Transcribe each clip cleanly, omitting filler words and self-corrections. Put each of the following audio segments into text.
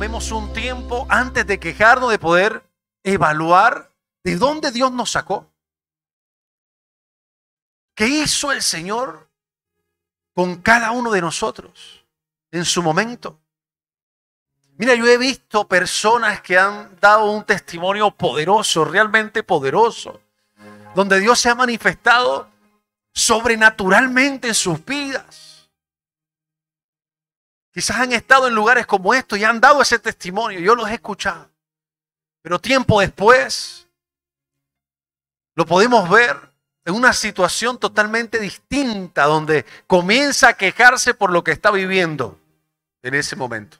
tomemos un tiempo antes de quejarnos de poder evaluar de dónde Dios nos sacó. ¿Qué hizo el Señor con cada uno de nosotros en su momento? Mira, yo he visto personas que han dado un testimonio poderoso, realmente poderoso, donde Dios se ha manifestado sobrenaturalmente en sus vidas. Quizás han estado en lugares como estos y han dado ese testimonio. Yo los he escuchado. Pero tiempo después lo podemos ver en una situación totalmente distinta, donde comienza a quejarse por lo que está viviendo en ese momento.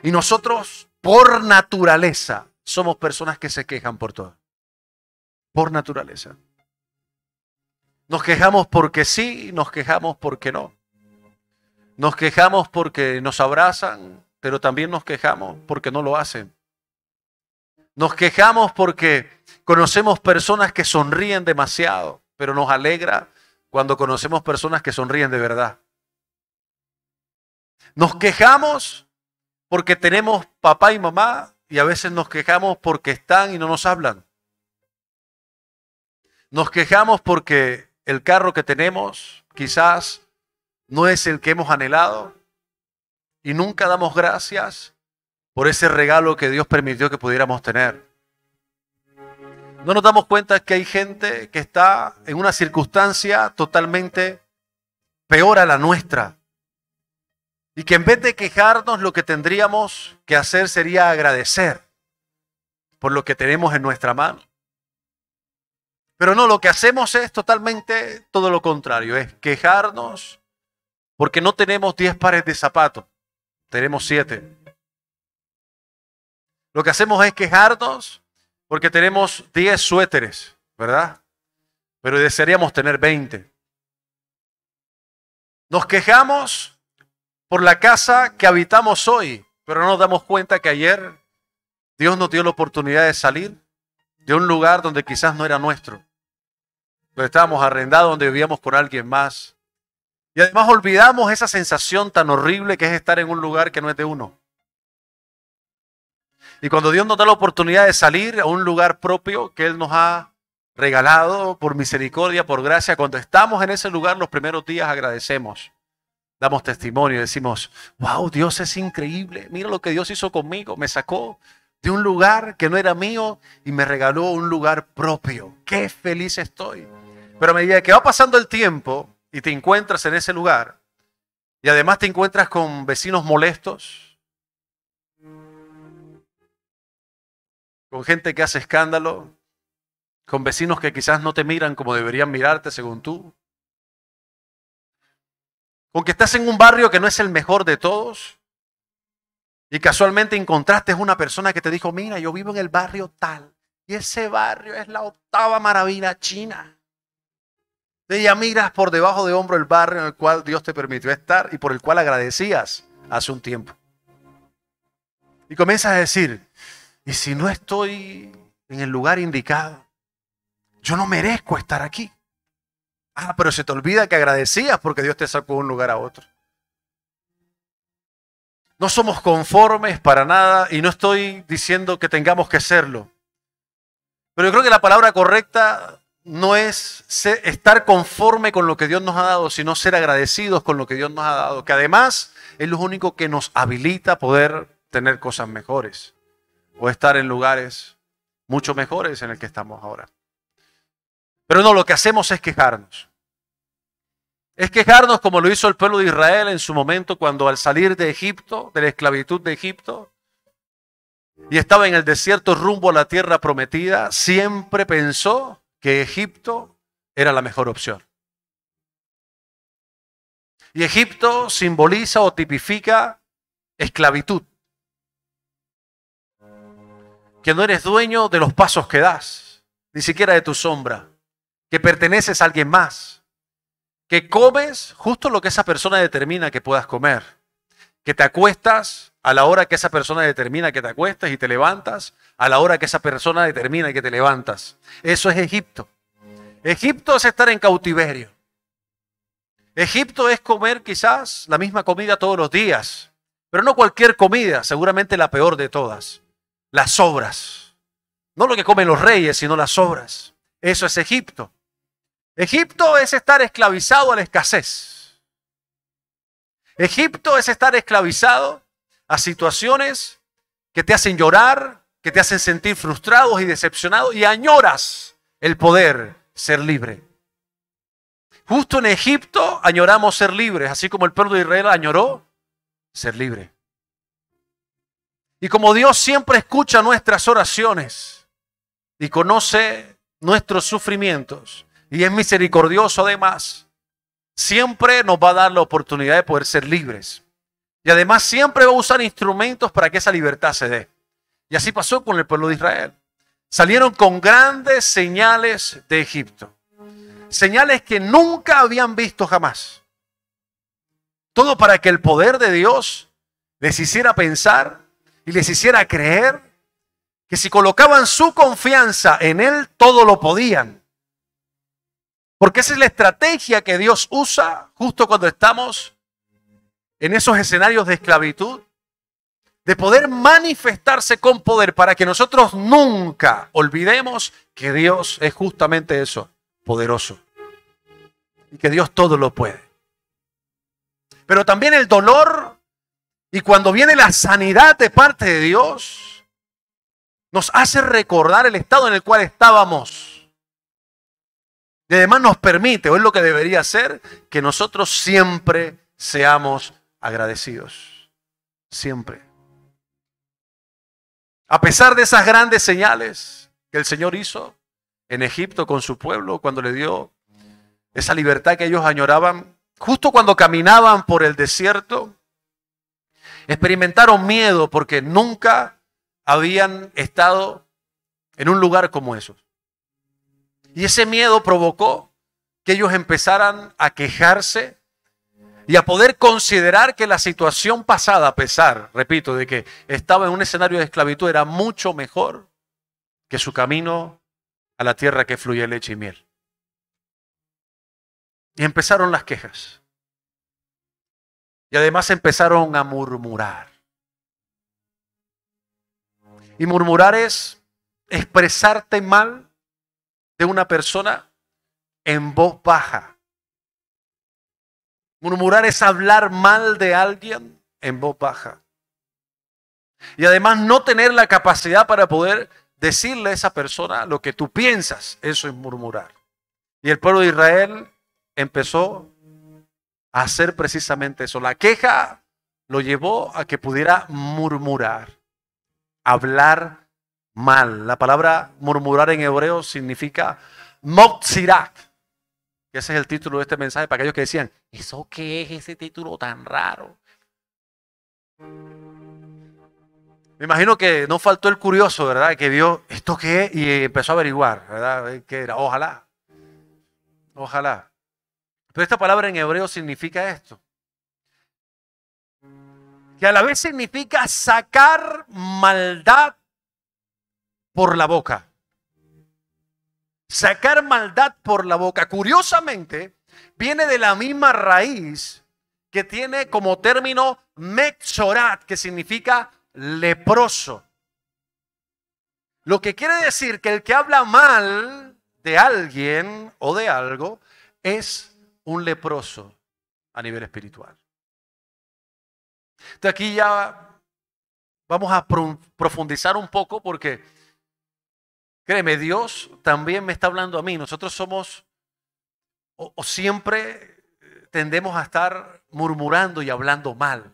Y nosotros, por naturaleza, somos personas que se quejan por todo. Por naturaleza. Nos quejamos porque sí, nos quejamos porque no. Nos quejamos porque nos abrazan, pero también nos quejamos porque no lo hacen. Nos quejamos porque conocemos personas que sonríen demasiado, pero nos alegra cuando conocemos personas que sonríen de verdad. Nos quejamos porque tenemos papá y mamá y a veces nos quejamos porque están y no nos hablan. Nos quejamos porque el carro que tenemos quizás no es el que hemos anhelado y nunca damos gracias por ese regalo que Dios permitió que pudiéramos tener. No nos damos cuenta que hay gente que está en una circunstancia totalmente peor a la nuestra. Y que en vez de quejarnos, lo que tendríamos que hacer sería agradecer por lo que tenemos en nuestra mano. Pero no, lo que hacemos es totalmente todo lo contrario. Es quejarnos porque no tenemos 10 pares de zapatos. Tenemos 7. Lo que hacemos es quejarnos porque tenemos 10 suéteres, ¿verdad? Pero desearíamos tener 20. Nos quejamos por la casa que habitamos hoy, pero no nos damos cuenta que ayer Dios nos dio la oportunidad de salir de un lugar donde quizás no era nuestro, donde estábamos arrendados, donde vivíamos con alguien más. Y además olvidamos esa sensación tan horrible que es estar en un lugar que no es de uno. Y cuando Dios nos da la oportunidad de salir a un lugar propio que Él nos ha regalado por misericordia, por gracia, cuando estamos en ese lugar los primeros días agradecemos. Damos testimonio y decimos, wow, Dios es increíble. Mira lo que Dios hizo conmigo. Me sacó de un lugar que no era mío y me regaló un lugar propio. Qué feliz estoy. Pero a medida que va pasando el tiempo y te encuentras en ese lugar y además te encuentras con vecinos molestos, con gente que hace escándalo, con vecinos que quizás no te miran como deberían mirarte según tú, con que estás en un barrio que no es el mejor de todos y casualmente encontraste una persona que te dijo, mira, yo vivo en el barrio tal y ese barrio es la 8ª maravilla china. Y ya miras por debajo de hombro el barrio en el cual Dios te permitió estar y por el cual agradecías hace un tiempo. Y comienzas a decir, ¿y si no estoy en el lugar indicado? Yo no merezco estar aquí. Ah, pero se te olvida que agradecías porque Dios te sacó de un lugar a otro. No somos conformes para nada y no estoy diciendo que tengamos que serlo. Pero yo creo que la palabra correcta no es estar conforme con lo que Dios nos ha dado, sino ser agradecidos con lo que Dios nos ha dado, que además es lo único que nos habilita a poder tener cosas mejores o estar en lugares mucho mejores en el que estamos ahora. Pero no, lo que hacemos es quejarnos. Es quejarnos como lo hizo el pueblo de Israel en su momento cuando al salir de Egipto, de la esclavitud de Egipto, y estaba en el desierto rumbo a la tierra prometida, siempre pensó que Egipto era la mejor opción. Y Egipto simboliza o tipifica esclavitud. Que no eres dueño de los pasos que das, ni siquiera de tu sombra. Que perteneces a alguien más. Que comes justo lo que esa persona determina que puedas comer. Que te acuestas a la hora que esa persona determina que te acuestas y te levantas a la hora que esa persona determina que te levantas. Eso es Egipto. Egipto es estar en cautiverio. Egipto es comer quizás la misma comida todos los días. Pero no cualquier comida, seguramente la peor de todas. Las sobras. No lo que comen los reyes, sino las sobras. Eso es Egipto. Egipto es estar esclavizado a la escasez. Egipto es estar esclavizado a situaciones que te hacen llorar, que te hacen sentir frustrados y decepcionados y añoras el poder ser libre. Justo en Egipto añoramos ser libres, así como el pueblo de Israel añoró ser libre. Y como Dios siempre escucha nuestras oraciones y conoce nuestros sufrimientos y es misericordioso además, siempre nos va a dar la oportunidad de poder ser libres. Y además siempre va a usar instrumentos para que esa libertad se dé. Y así pasó con el pueblo de Israel. Salieron con grandes señales de Egipto. Señales que nunca habían visto jamás. Todo para que el poder de Dios les hiciera pensar y les hiciera creer que si colocaban su confianza en Él, todo lo podían. Porque esa es la estrategia que Dios usa justo cuando estamos en esos escenarios de esclavitud, de poder manifestarse con poder para que nosotros nunca olvidemos que Dios es justamente eso, poderoso. Y que Dios todo lo puede. Pero también el dolor y cuando viene la sanidad de parte de Dios, nos hace recordar el estado en el cual estábamos. Y además nos permite, o es lo que debería ser, que nosotros siempre seamos agradecidos. Siempre. A pesar de esas grandes señales que el Señor hizo en Egipto con su pueblo, cuando le dio esa libertad que ellos añoraban, justo cuando caminaban por el desierto, experimentaron miedo porque nunca habían estado en un lugar como esos. Y ese miedo provocó que ellos empezaran a quejarse y a poder considerar que la situación pasada, a pesar, repito, de que estaba en un escenario de esclavitud, era mucho mejor que su camino a la tierra que fluye leche y miel. Y empezaron las quejas. Y además empezaron a murmurar. Y murmurar es expresarte mal de una persona en voz baja. Murmurar es hablar mal de alguien en voz baja. Y además no tener la capacidad para poder decirle a esa persona lo que tú piensas. Eso es murmurar. Y el pueblo de Israel empezó a hacer precisamente eso. La queja lo llevó a que pudiera murmurar, hablar mal. La palabra murmurar en hebreo significa motzirak. Ese es el título de este mensaje para aquellos que decían, ¿eso qué es ese título tan raro? Me imagino que no faltó el curioso, ¿verdad? Que vio esto qué es y empezó a averiguar, ¿verdad? ¿Qué era? Ojalá. Ojalá. Pero esta palabra en hebreo significa esto. Que a la vez significa sacar maldad por la boca. Sacar maldad por la boca. Curiosamente, viene de la misma raíz que tiene como término metzorat, que significa leproso. Lo que quiere decir que el que habla mal de alguien o de algo es un leproso a nivel espiritual. Entonces aquí ya vamos a profundizar un poco porque créeme, Dios también me está hablando a mí. Nosotros somos o siempre tendemos a estar murmurando y hablando mal.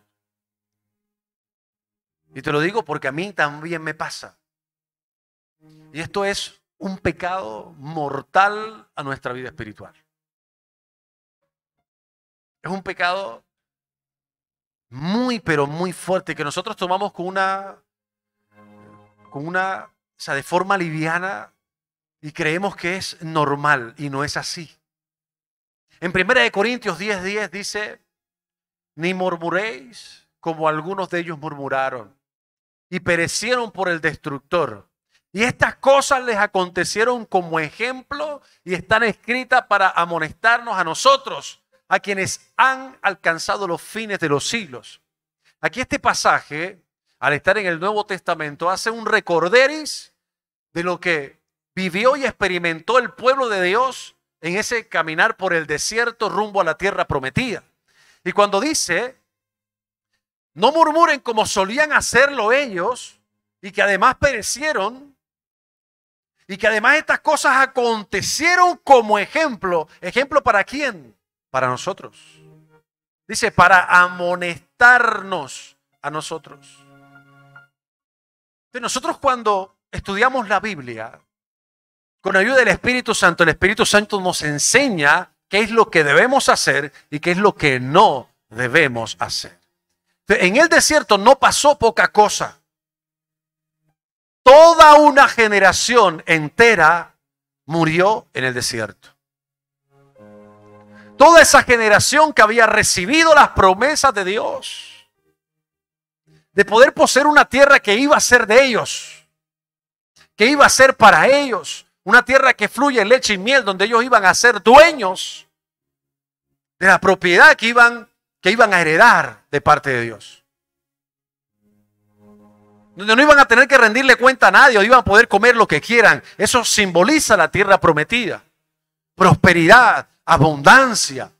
Y te lo digo porque a mí también me pasa. Y esto es un pecado mortal a nuestra vida espiritual. Es un pecado muy, pero muy fuerte que nosotros tomamos con o sea, de forma liviana y creemos que es normal y no es así. En 1 Corintios 10:10 dice, ni murmuréis como algunos de ellos murmuraron y perecieron por el destructor. Y estas cosas les acontecieron como ejemplo y están escritas para amonestarnos a nosotros, a quienes han alcanzado los fines de los siglos. aquí este pasaje, al estar en el Nuevo Testamento, hace un recorderis de lo que vivió y experimentó el pueblo de Dios en ese caminar por el desierto rumbo a la tierra prometida. Y cuando dice, no murmuren como solían hacerlo ellos, y que además perecieron, y que además estas cosas acontecieron como ejemplo. ¿Ejemplo para quién? Para nosotros. Dice, para amonestarnos a nosotros. Entonces nosotros cuando estudiamos la Biblia, con ayuda del Espíritu Santo, el Espíritu Santo nos enseña qué es lo que debemos hacer y qué es lo que no debemos hacer. En el desierto no pasó poca cosa. Toda una generación entera murió en el desierto. Toda esa generación que había recibido las promesas de Dios, de poder poseer una tierra que iba a ser de ellos, que iba a ser para ellos, una tierra que fluye leche y miel, donde ellos iban a ser dueños de la propiedad que iban a heredar de parte de Dios. Donde no iban a tener que rendirle cuenta a nadie, o iban a poder comer lo que quieran. Eso simboliza la tierra prometida. Prosperidad, abundancia.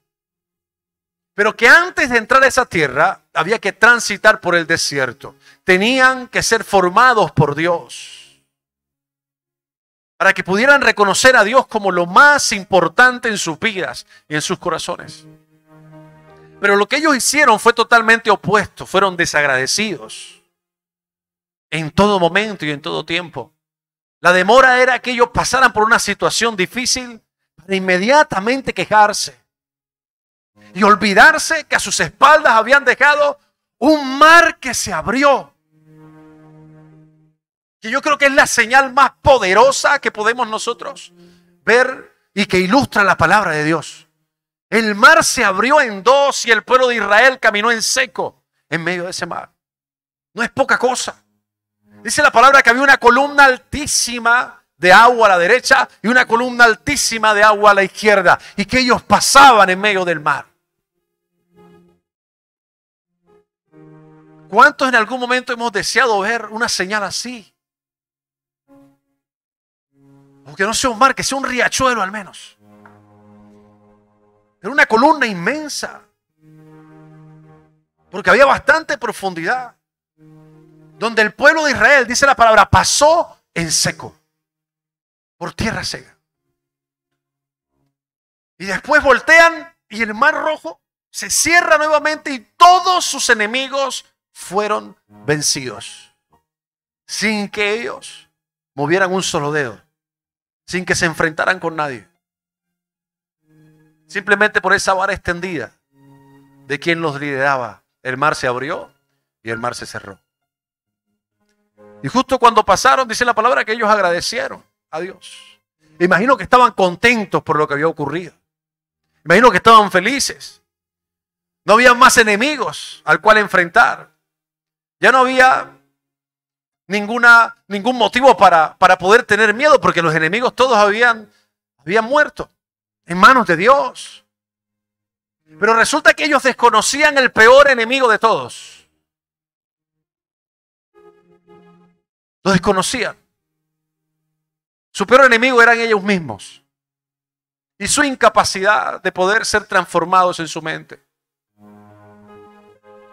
Pero que antes de entrar a esa tierra, había que transitar por el desierto. Tenían que ser formados por Dios, para que pudieran reconocer a Dios como lo más importante en sus vidas y en sus corazones. Pero lo que ellos hicieron fue totalmente opuesto. Fueron desagradecidos en todo momento y en todo tiempo. La demora era que ellos pasaran por una situación difícil para inmediatamente quejarse y olvidarse que a sus espaldas habían dejado un mar que se abrió. Que yo creo que es la señal más poderosa que podemos nosotros ver y que ilustra la palabra de Dios. El mar se abrió en dos y el pueblo de Israel caminó en seco en medio de ese mar. No es poca cosa. Dice la palabra que había una columna altísima de agua a la derecha y una columna altísima de agua a la izquierda, y que ellos pasaban en medio del mar. ¿Cuántos en algún momento hemos deseado ver una señal así? Aunque no sea un mar, que sea un riachuelo al menos. Era una columna inmensa, porque había bastante profundidad, donde el pueblo de Israel, dice la palabra, pasó en seco, por tierra seca. Y después voltean y el mar Rojo se cierra nuevamente y todos sus enemigos fueron vencidos, sin que ellos movieran un solo dedo, sin que se enfrentaran con nadie. Simplemente por esa vara extendida de quien los lideraba, el mar se abrió y el mar se cerró. Y justo cuando pasaron, dice la palabra, que ellos agradecieron a Dios. Imagino que estaban contentos por lo que había ocurrido. Imagino que estaban felices. No había más enemigos al cual enfrentar. Ya no había ningún motivo para poder tener miedo, porque los enemigos todos habían muerto en manos de Dios. Pero resulta que ellos desconocían el peor enemigo de todos. Lo desconocían. Su peor enemigo eran ellos mismos. Y su incapacidad de poder ser transformados en su mente.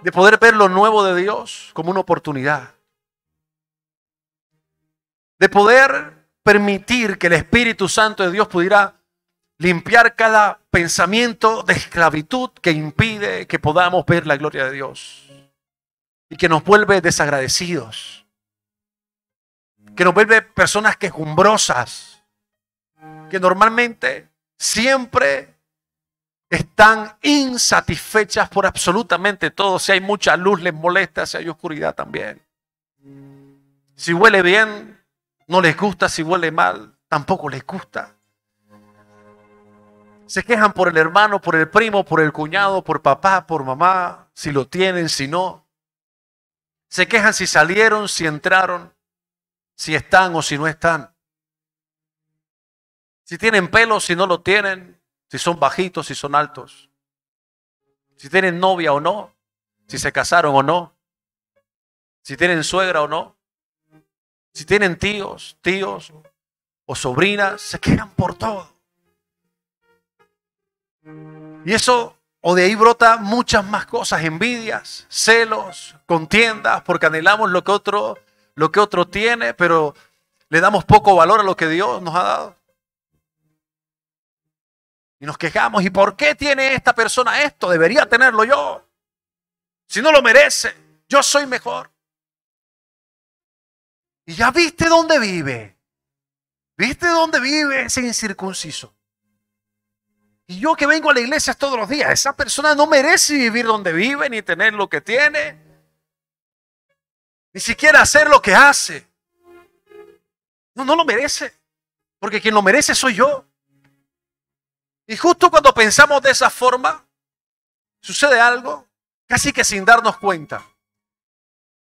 De poder ver lo nuevo de Dios como una oportunidad. De poder permitir que el Espíritu Santo de Dios pudiera limpiar cada pensamiento de esclavitud que impide que podamos ver la gloria de Dios. Y que nos vuelve desagradecidos. Que nos vuelve personas quejumbrosas, que normalmente siempre están insatisfechas por absolutamente todo. Si hay mucha luz les molesta, si hay oscuridad también. Si huele bien, no les gusta; si huele mal, tampoco les gusta. Se quejan por el hermano, por el primo, por el cuñado, por papá, por mamá, si lo tienen, si no. Se quejan si salieron, si entraron, si están o si no están. Si tienen pelo, si no lo tienen. Si son bajitos, si son altos. Si tienen novia o no. Si se casaron o no. si tienen suegra o no, si tienen tíos o sobrinas, se quejan por todo. Y eso, o de ahí brota muchas más cosas, envidias, celos, contiendas, porque anhelamos lo que otro tiene, pero le damos poco valor a lo que Dios nos ha dado. Y nos quejamos, ¿y por qué tiene esta persona esto? Debería tenerlo yo. Si no lo merece, yo soy mejor. Y ya viste dónde vive. ¿Viste dónde vive ese incircunciso? Y yo que vengo a la iglesia todos los días, esa persona no merece vivir donde vive, ni tener lo que tiene, ni siquiera hacer lo que hace. No lo merece, porque quien lo merece soy yo. Y justo cuando pensamos de esa forma, sucede algo, casi que sin darnos cuenta.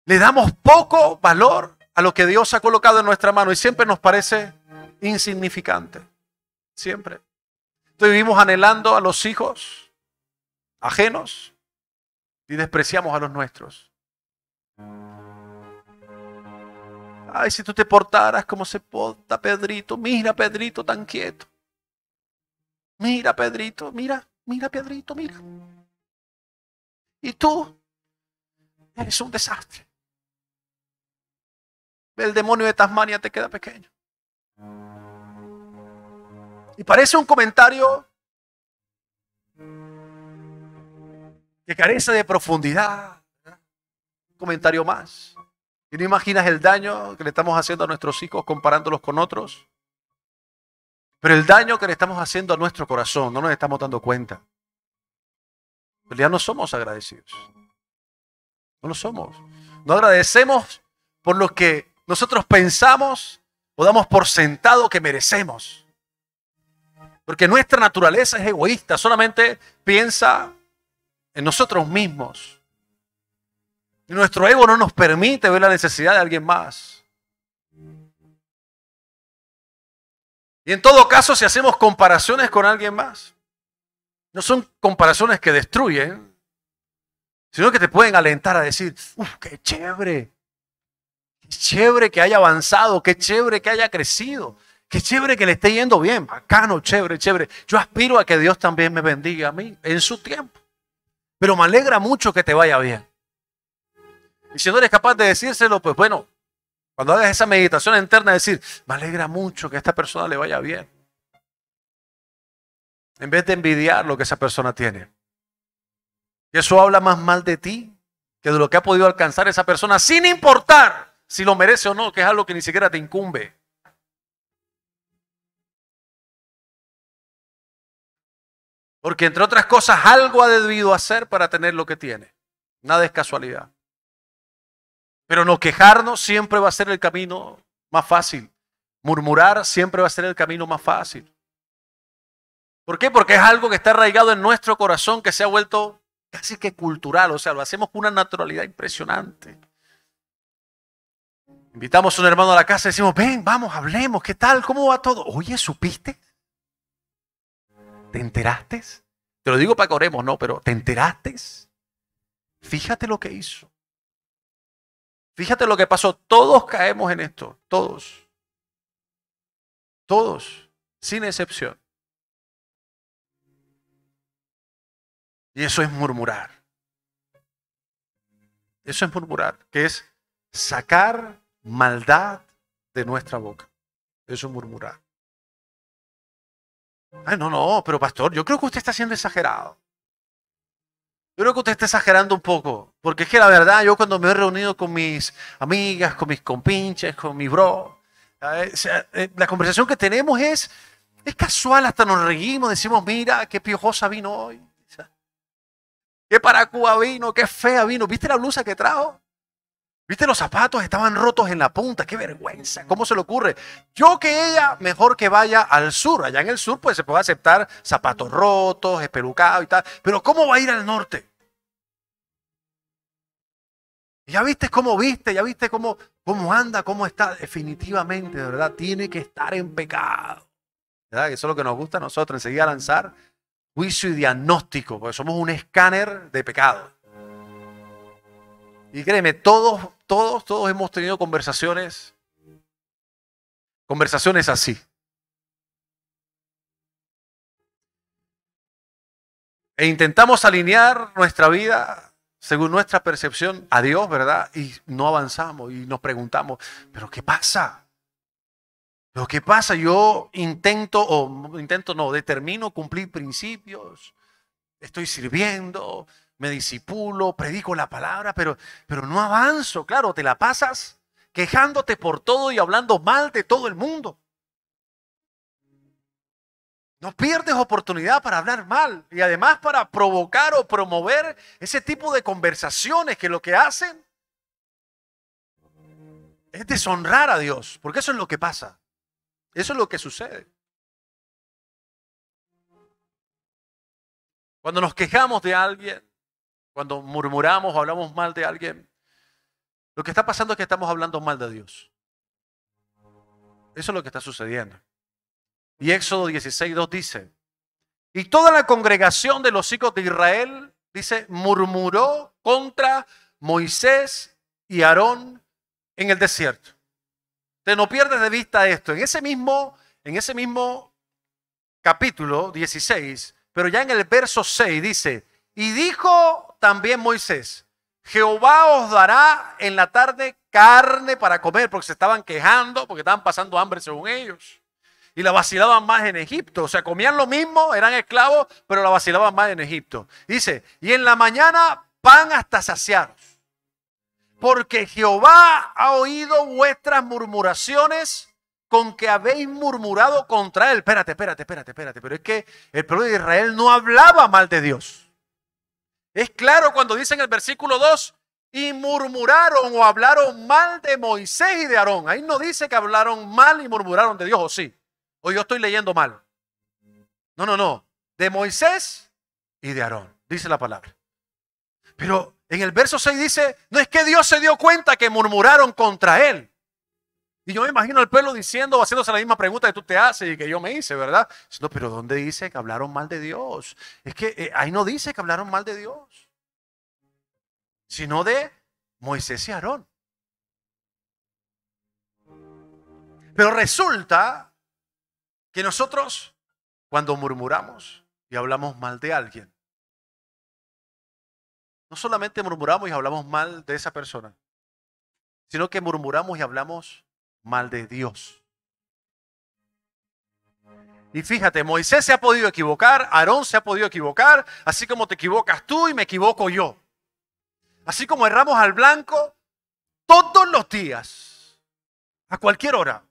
Le damos poco valor a lo que Dios ha colocado en nuestra mano y siempre nos parece insignificante. Siempre. Entonces vivimos anhelando a los hijos ajenos y despreciamos a los nuestros. Ay, si tú te portaras como se porta Pedrito. Mira Pedrito tan quieto. Mira Pedrito, mira Pedrito, mira. Y tú eres un desastre. El demonio de Tasmania te queda pequeño. Y parece un comentario que carece de profundidad. Un comentario más. ¿Y no imaginas el daño que le estamos haciendo a nuestros hijos comparándolos con otros? Pero el daño que le estamos haciendo a nuestro corazón, no nos estamos dando cuenta. Pero ya no somos agradecidos. No lo somos. No agradecemos por lo que nosotros pensamos o damos por sentado que merecemos. Porque nuestra naturaleza es egoísta, solamente piensa en nosotros mismos. Y nuestro ego no nos permite ver la necesidad de alguien más. Y en todo caso, si hacemos comparaciones con alguien más, no son comparaciones que destruyen, sino que te pueden alentar a decir, qué chévere que haya avanzado, qué chévere que haya crecido. Qué chévere que le esté yendo bien, bacano, chévere. Yo aspiro a que Dios también me bendiga a mí en su tiempo. Pero me alegra mucho que te vaya bien. Y si no eres capaz de decírselo, pues bueno, cuando hagas esa meditación interna, decir, me alegra mucho que a esta persona le vaya bien. En vez de envidiar lo que esa persona tiene. Y eso habla más mal de ti que de lo que ha podido alcanzar esa persona, sin importar si lo merece o no, que es algo que ni siquiera te incumbe. Porque entre otras cosas, algo ha debido hacer para tener lo que tiene. Nada es casualidad. Pero no quejarnos siempre va a ser el camino más fácil. Murmurar siempre va a ser el camino más fácil. ¿Por qué? Porque es algo que está arraigado en nuestro corazón, que se ha vuelto casi que cultural. O sea, lo hacemos con una naturalidad impresionante. Invitamos a un hermano a la casa y decimos, ven, vamos, hablemos, ¿qué tal? ¿Cómo va todo? Oye, ¿supiste? ¿Te enteraste? Te lo digo para que oremos, no, pero ¿te enteraste? Fíjate lo que hizo. Fíjate lo que pasó. Todos caemos en esto. Todos. Todos. Sin excepción. Y eso es murmurar. Eso es murmurar. Que es sacar maldad de nuestra boca. Eso es murmurar. Ay, no, pero pastor, yo creo que usted está siendo exagerado. Yo creo que usted está exagerando un poco. Porque es que la verdad, yo cuando me he reunido con mis amigas, con mis compinches, con mi bro, la conversación que tenemos es casual, hasta nos reímos, decimos, mira, qué piojosa vino hoy. Qué paracúa vino, qué fea vino. ¿Viste la blusa que trajo? ¿Viste los zapatos? Estaban rotos en la punta. ¡Qué vergüenza! ¿Cómo se le ocurre? Yo que ella, mejor que vaya al sur. Allá en el sur pues se puede aceptar zapatos rotos, espelucados y tal. Pero ¿cómo va a ir al norte? Ya viste cómo anda, cómo está. Definitivamente, de verdad, tiene que estar en pecado. ¿Verdad? Eso es lo que nos gusta a nosotros, enseguida lanzar juicio y diagnóstico, porque somos un escáner de pecado. Y créeme, todos todos hemos tenido conversaciones así. E intentamos alinear nuestra vida según nuestra percepción a Dios, ¿verdad? Y no avanzamos y nos preguntamos, ¿pero qué pasa? ¿Pero qué pasa? Yo determino cumplir principios, estoy sirviendo, me disipulo, predico la palabra, pero no avanzo. Claro, te la pasas quejándote por todo y hablando mal de todo el mundo. No pierdes oportunidad para hablar mal y además para provocar o promover ese tipo de conversaciones que lo que hacen es deshonrar a Dios, porque eso es lo que pasa. Eso es lo que sucede. Cuando nos quejamos de alguien, cuando murmuramos o hablamos mal de alguien, lo que está pasando es que estamos hablando mal de Dios. Eso es lo que está sucediendo. Y Éxodo 16:2 dice, y toda la congregación de los hijos de Israel, dice, murmuró contra Moisés y Aarón en el desierto. Entonces no pierdes de vista esto. En ese mismo capítulo 16, pero ya en el verso 6 dice, y dijo también Moisés, Jehová os dará en la tarde carne para comer, porque se estaban quejando, porque estaban pasando hambre según ellos. Y la vacilaban más en Egipto. O sea, comían lo mismo, eran esclavos, pero la vacilaban más en Egipto. Dice, y en la mañana pan hasta saciaros. Porque Jehová ha oído vuestras murmuraciones con que habéis murmurado contra él. Espérate. Pero es que el pueblo de Israel no hablaba mal de Dios. Es claro cuando dice en el versículo 2, y murmuraron o hablaron mal de Moisés y de Aarón. Ahí no dice que hablaron mal y murmuraron de Dios, ¿o sí? O yo estoy leyendo mal. No. De Moisés y de Aarón, dice la palabra. Pero en el verso 6 dice, no es que Dios se dio cuenta que murmuraron contra él. Y yo me imagino al pueblo diciendo, haciéndose la misma pregunta que tú te haces y que yo me hice, ¿verdad? No, pero ¿dónde dice que hablaron mal de Dios? Es que ahí no dice que hablaron mal de Dios, sino de Moisés y Aarón. Pero resulta que nosotros, cuando murmuramos y hablamos mal de alguien, no solamente murmuramos y hablamos mal de esa persona, sino que murmuramos y hablamos mal de Dios. Y fíjate, Moisés se ha podido equivocar, Aarón se ha podido equivocar, así como te equivocas tú y me equivoco yo. Así como erramos al blanco todos los días, a cualquier hora.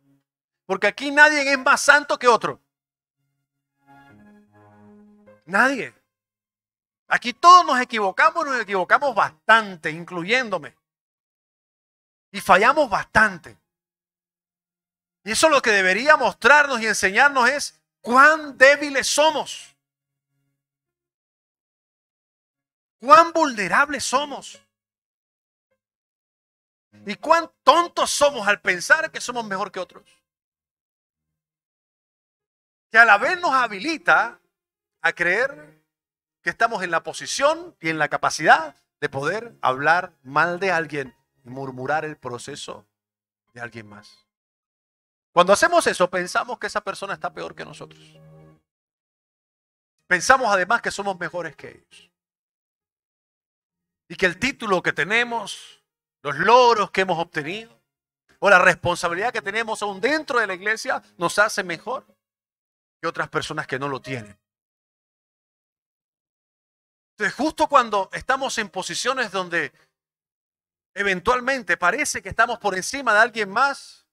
Porque aquí nadie es más santo que otro. Nadie. Aquí todos nos equivocamos bastante, incluyéndome. Y fallamos bastante. Y eso lo que debería mostrarnos y enseñarnos es cuán débiles somos. Cuán vulnerables somos. Y cuán tontos somos al pensar que somos mejor que otros. Que a la vez nos habilita a creer que estamos en la posición y en la capacidad de poder hablar mal de alguien y murmurar el proceso de alguien más. Cuando hacemos eso, pensamos que esa persona está peor que nosotros. Pensamos además que somos mejores que ellos. Y que el título que tenemos, los logros que hemos obtenido, o la responsabilidad que tenemos aún dentro de la iglesia, nos hace mejor que otras personas que no lo tienen. Entonces, justo cuando estamos en posiciones donde eventualmente parece que estamos por encima de alguien más,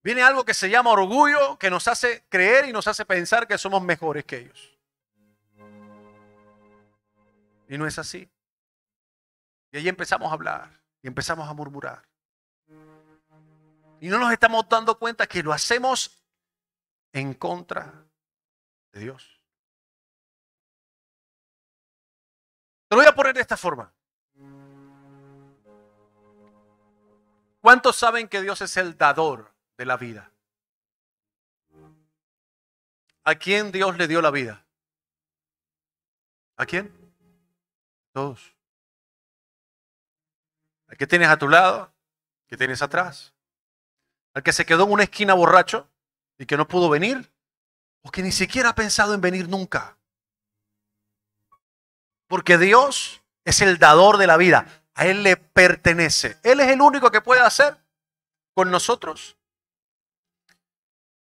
viene algo que se llama orgullo, que nos hace creer y nos hace pensar que somos mejores que ellos. Y no es así. Y ahí empezamos a hablar y empezamos a murmurar. Y no nos estamos dando cuenta que lo hacemos en contra de Dios. Te lo voy a poner de esta forma. ¿Cuántos saben que Dios es el dador de la vida? ¿A quién Dios le dio la vida? ¿A quién? Todos. ¿A qué tienes a tu lado? que tienes atrás. Al que se quedó en una esquina borracho y que no pudo venir, o que ni siquiera ha pensado en venir nunca. Porque Dios es el dador de la vida. A Él le pertenece. Él es el único que puede hacer con nosotros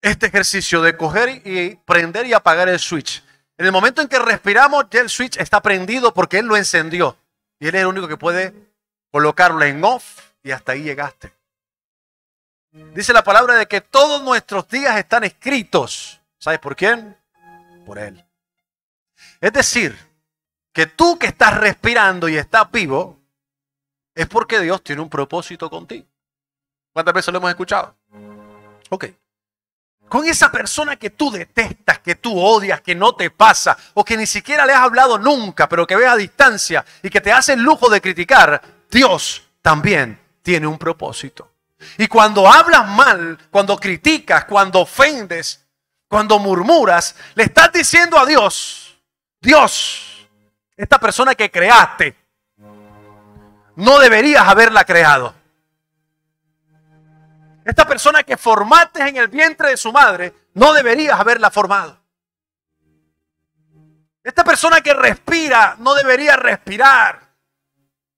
este ejercicio de coger y prender y apagar el switch. En el momento en que respiramos, ya el switch está prendido porque Él lo encendió. Y Él es el único que puede colocarlo en off y hasta ahí llegaste. Dice la palabra de que todos nuestros días están escritos. ¿Sabes por quién? Por Él. Es decir, que tú que estás respirando y estás vivo, es porque Dios tiene un propósito contigo. ¿Cuántas veces lo hemos escuchado? Ok. Con esa persona que tú detestas, que tú odias, que no te pasa, o que ni siquiera le has hablado nunca, pero que ves a distancia y que te hace el lujo de criticar, Dios también tiene un propósito. Y cuando hablas mal, cuando criticas, cuando ofendes, cuando murmuras, le estás diciendo a Dios, Dios, esta persona que creaste, no deberías haberla creado. Esta persona que formaste en el vientre de su madre, no deberías haberla formado. Esta persona que respira, no debería respirar.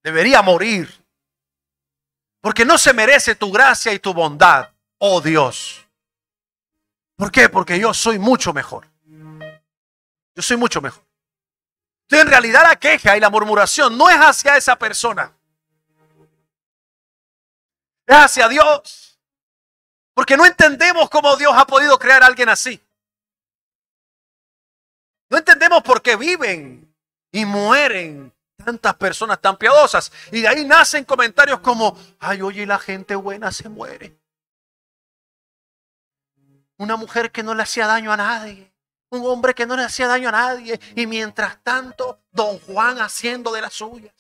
Debería morir. Porque no se merece tu gracia y tu bondad, oh Dios. ¿Por qué? Porque yo soy mucho mejor. Yo soy mucho mejor. Entonces, en realidad la queja y la murmuración no es hacia esa persona. Es hacia Dios. Porque no entendemos cómo Dios ha podido crear a alguien así. No entendemos por qué viven y mueren tantas personas tan piadosas. Y de ahí nacen comentarios como, ay, oye, la gente buena se muere. Una mujer que no le hacía daño a nadie. Un hombre que no le hacía daño a nadie. Y mientras tanto, don Juan haciendo de las suyas.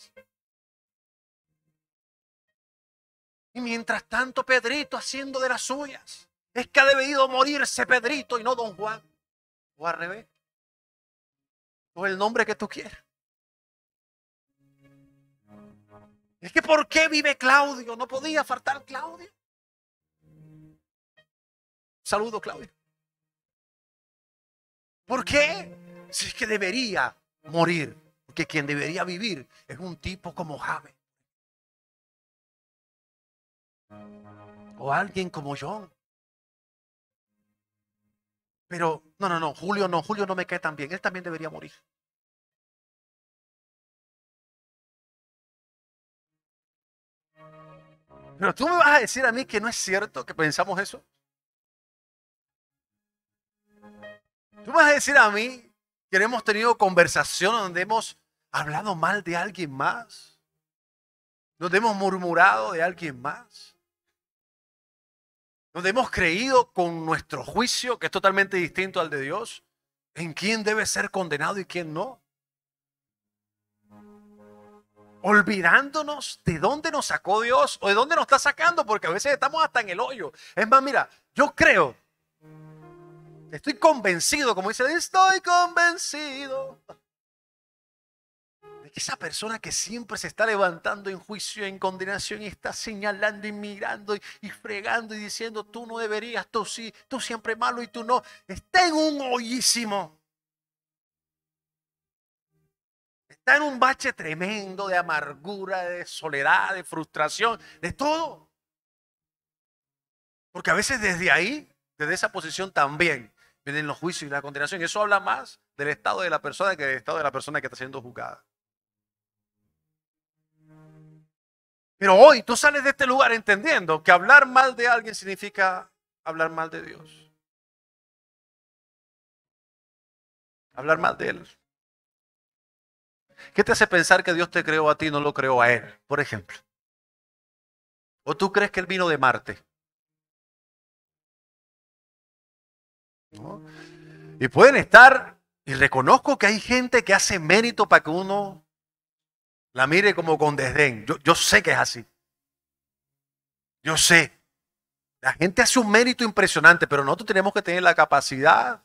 Y mientras tanto, Pedrito haciendo de las suyas. Es que ha debido morirse Pedrito y no don Juan. O al revés. O el nombre que tú quieras. Es que ¿por qué vive Claudio? No podía faltar Claudio. Saludo, Claudio. ¿Por qué? Si es que debería morir. Porque quien debería vivir es un tipo como James. O alguien como John. Pero no, Julio no me cae tan bien. Él también debería morir. Pero tú me vas a decir a mí que no es cierto que pensamos eso. Tú me vas a decir a mí que hemos tenido conversaciones donde hemos hablado mal de alguien más. Donde hemos murmurado de alguien más. Donde hemos creído con nuestro juicio, que es totalmente distinto al de Dios, en quién debe ser condenado y quién no. Olvidándonos de dónde nos sacó Dios o de dónde nos está sacando, porque a veces estamos hasta en el hoyo. Es más, mira, yo creo, estoy convencido, como dice, estoy convencido de que esa persona que siempre se está levantando en juicio, en condenación y está señalando y mirando y fregando y diciendo, tú no deberías, tú sí, tú siempre malo y tú no, está en un hoyísimo. Está en un bache tremendo de amargura, de soledad, de frustración, de todo. Porque a veces desde ahí, desde esa posición también, vienen los juicios y la condenación. Y eso habla más del estado de la persona que del estado de la persona que está siendo juzgada. Pero hoy tú sales de este lugar entendiendo que hablar mal de alguien significa hablar mal de Dios. Hablar mal de Él. ¿Qué te hace pensar que Dios te creó a ti y no lo creó a Él, por ejemplo? ¿O tú crees que Él vino de Marte? ¿No? Y pueden estar, y reconozco que hay gente que hace mérito para que uno la mire como con desdén. Yo sé que es así. Yo sé. La gente hace un mérito impresionante, pero nosotros tenemos que tener la capacidad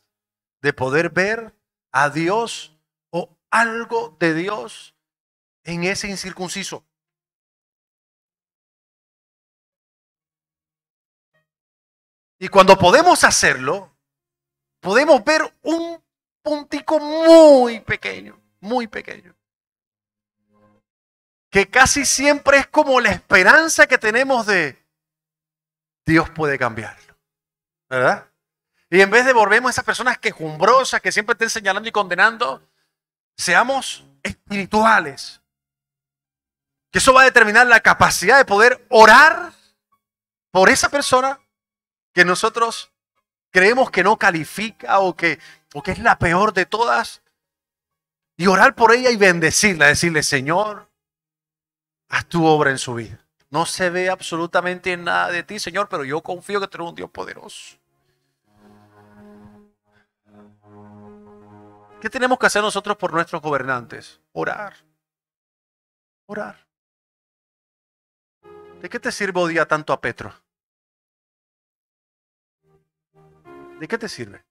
de poder ver a Dios o algo de Dios en ese incircunciso. Y cuando podemos hacerlo, podemos ver un puntico muy pequeño, que casi siempre es como la esperanza que tenemos de Dios puede cambiarlo, ¿verdad? Y en vez de volvemos a esas personas quejumbrosas que siempre estén señalando y condenando, seamos espirituales. Que eso va a determinar la capacidad de poder orar por esa persona que nosotros creemos que no califica o que es la peor de todas. Y orar por ella y bendecirla, decirle, Señor, haz tu obra en su vida. No se ve absolutamente nada de ti, Señor, pero yo confío que tú eres un Dios poderoso. ¿Qué tenemos que hacer nosotros por nuestros gobernantes? Orar. Orar. ¿De qué te sirve odiar tanto a Petro? ¿De qué te sirve?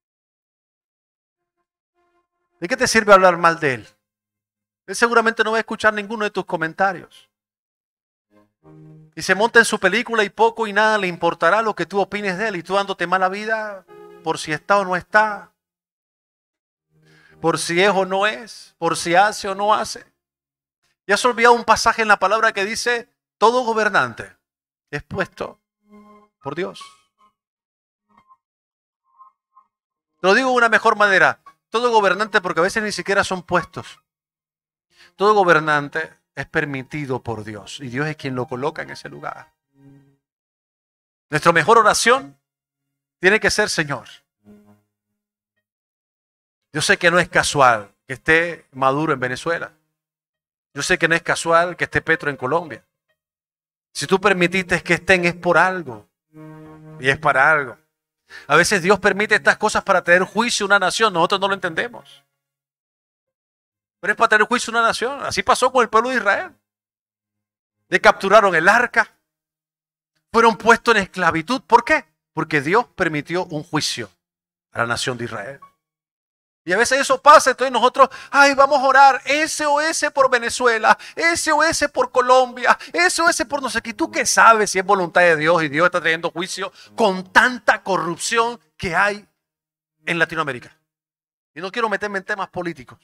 ¿De qué te sirve hablar mal de él? Él seguramente no va a escuchar ninguno de tus comentarios. Y se monta en su película y poco y nada le importará lo que tú opines de él. Y tú dándote mala vida por si está o no está. Por si es o no es. Por si hace o no hace. Ya has olvidado un pasaje en la palabra que dice, todo gobernante es puesto por Dios. Te lo digo de una mejor manera. Todo gobernante, porque a veces ni siquiera son puestos. Todo gobernante es permitido por Dios. Y Dios es quien lo coloca en ese lugar. Nuestra mejor oración tiene que ser, Señor. Yo sé que no es casual que esté Maduro en Venezuela. Yo sé que no es casual que esté Petro en Colombia. Si tú permitiste que estén es por algo. Y es para algo. A veces Dios permite estas cosas para tener juicio a una nación. Nosotros no lo entendemos. Pero es para tener juicio a una nación. Así pasó con el pueblo de Israel. Le capturaron el arca. Fueron puestos en esclavitud. ¿Por qué? Porque Dios permitió un juicio a la nación de Israel. Y a veces eso pasa, entonces nosotros, vamos a orar SOS por Venezuela, SOS por Colombia, SOS por no sé qué. ¿Tú qué sabes si es voluntad de Dios y Dios está trayendo juicio con tanta corrupción que hay en Latinoamérica? Y no quiero meterme en temas políticos,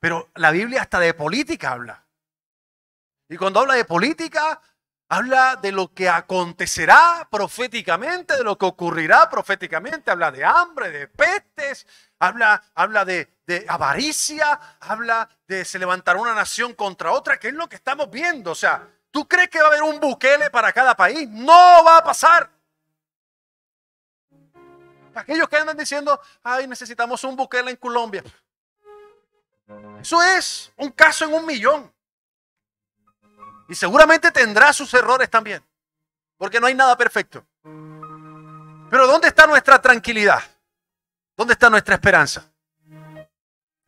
pero la Biblia hasta de política habla. Y cuando habla de política, habla de lo que acontecerá proféticamente, de lo que ocurrirá proféticamente. Habla de hambre, de pestes, habla de avaricia, habla de se levantará una nación contra otra, que es lo que estamos viendo. O sea, ¿tú crees que va a haber un Bukele para cada país? No va a pasar. Aquellos que andan diciendo, necesitamos un Bukele en Colombia. Eso es un caso en 1.000.000. Y seguramente tendrá sus errores también. Porque no hay nada perfecto. Pero ¿dónde está nuestra tranquilidad? ¿Dónde está nuestra esperanza?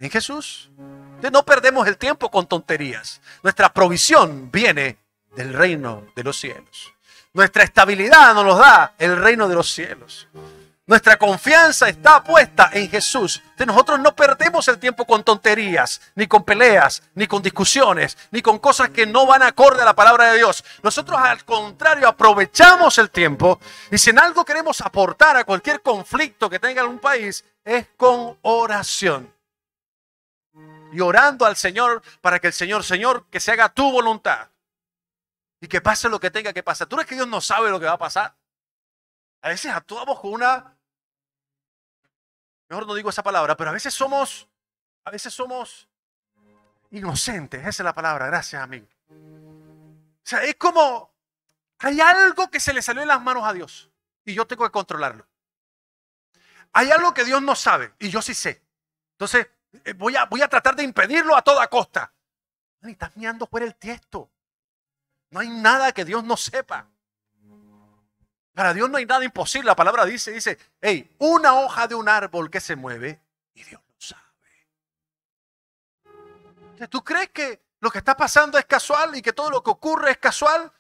En Jesús. Entonces no perdemos el tiempo con tonterías. Nuestra provisión viene del reino de los cielos. Nuestra estabilidad nos lo da el reino de los cielos. Nuestra confianza está puesta en Jesús. Entonces nosotros no perdemos el tiempo con tonterías, ni con peleas, ni con discusiones, ni con cosas que no van acorde a la palabra de Dios. Nosotros al contrario aprovechamos el tiempo y si en algo queremos aportar a cualquier conflicto que tenga algún país es con oración. Y orando al Señor para que el Señor, que se haga tu voluntad y que pase lo que tenga que pasar. ¿Tú crees que Dios no sabe lo que va a pasar? A veces actuamos con mejor no digo esa palabra, pero a veces somos inocentes. Esa es la palabra, gracias amigo. O sea, es como, hay algo que se le salió en las manos a Dios y yo tengo que controlarlo. Hay algo que Dios no sabe y yo sí sé. Entonces, voy a tratar de impedirlo a toda costa. Y estás mirando fuera el tiesto. No hay nada que Dios no sepa. Para Dios no hay nada imposible. La palabra dice, una hoja de un árbol que se mueve y Dios lo sabe. ¿Tú crees que lo que está pasando es casual y que todo lo que ocurre es casual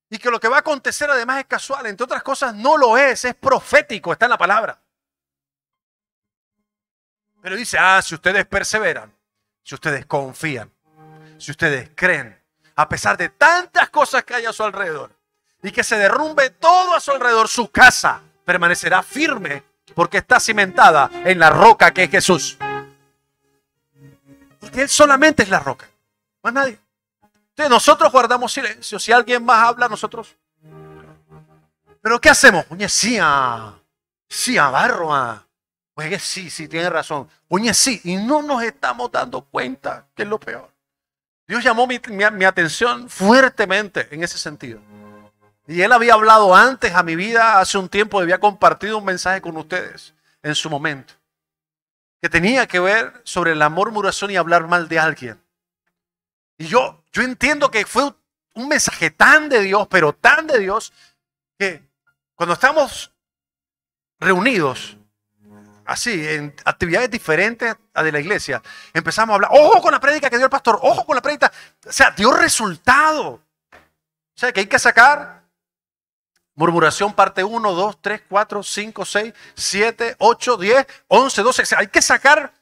y que lo que va a acontecer además es casual? Entre otras cosas no lo es profético, está en la palabra. Pero dice, si ustedes perseveran, si ustedes confían, si ustedes creen, a pesar de tantas cosas que hay a su alrededor, y que se derrumbe todo a su alrededor, su casa permanecerá firme porque está cimentada en la roca que es Jesús. Porque Él solamente es la roca, más nadie. Entonces nosotros guardamos silencio. Si alguien más habla, nosotros. ¿Pero qué hacemos? Oye, sí, barro. Oye, sí, tiene razón. Oye, sí. Y no nos estamos dando cuenta, que es lo peor. Dios llamó mi atención fuertemente en ese sentido. Y Él había hablado antes a mi vida, hace un tiempo, había compartido un mensaje con ustedes en su momento. Que tenía que ver sobre la murmuración y hablar mal de alguien. Y yo entiendo que fue un mensaje tan de Dios, pero tan de Dios, que cuando estamos reunidos, así, en actividades diferentes a de la iglesia, empezamos a hablar, ojo con la prédica que dio el pastor, ojo con la prédica. O sea, dio resultado. O sea, que hay que sacar murmuración parte 1, 2, 3, 4, 5, 6, 7, 8, 10, 11, 12. O sea, hay que sacar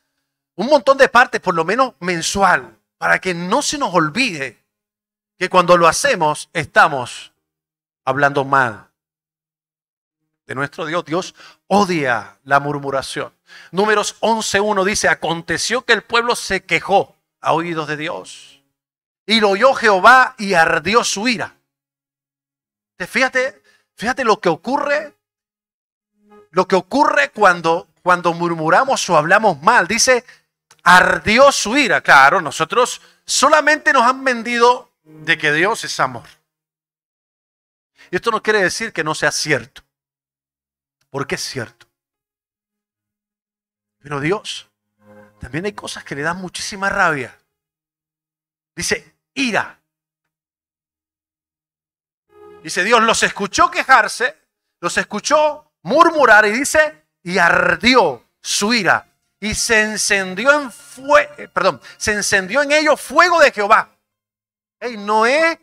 un montón de partes, por lo menos mensual, para que no se nos olvide que cuando lo hacemos estamos hablando mal de nuestro Dios. Dios odia la murmuración. Números 11:1 dice, aconteció que el pueblo se quejó a oídos de Dios y lo oyó Jehová y ardió su ira. Fíjate lo que ocurre cuando murmuramos o hablamos mal. Dice, ardió su ira. Claro, nosotros solamente nos han vendido de que Dios es amor. Y esto no quiere decir que no sea cierto, porque es cierto. Pero Dios, también hay cosas que le dan muchísima rabia. Dice, ira. Dice, Dios los escuchó quejarse, los escuchó murmurar y dice, y ardió su ira. Y se encendió en ellos fuego de Jehová. Hey, no es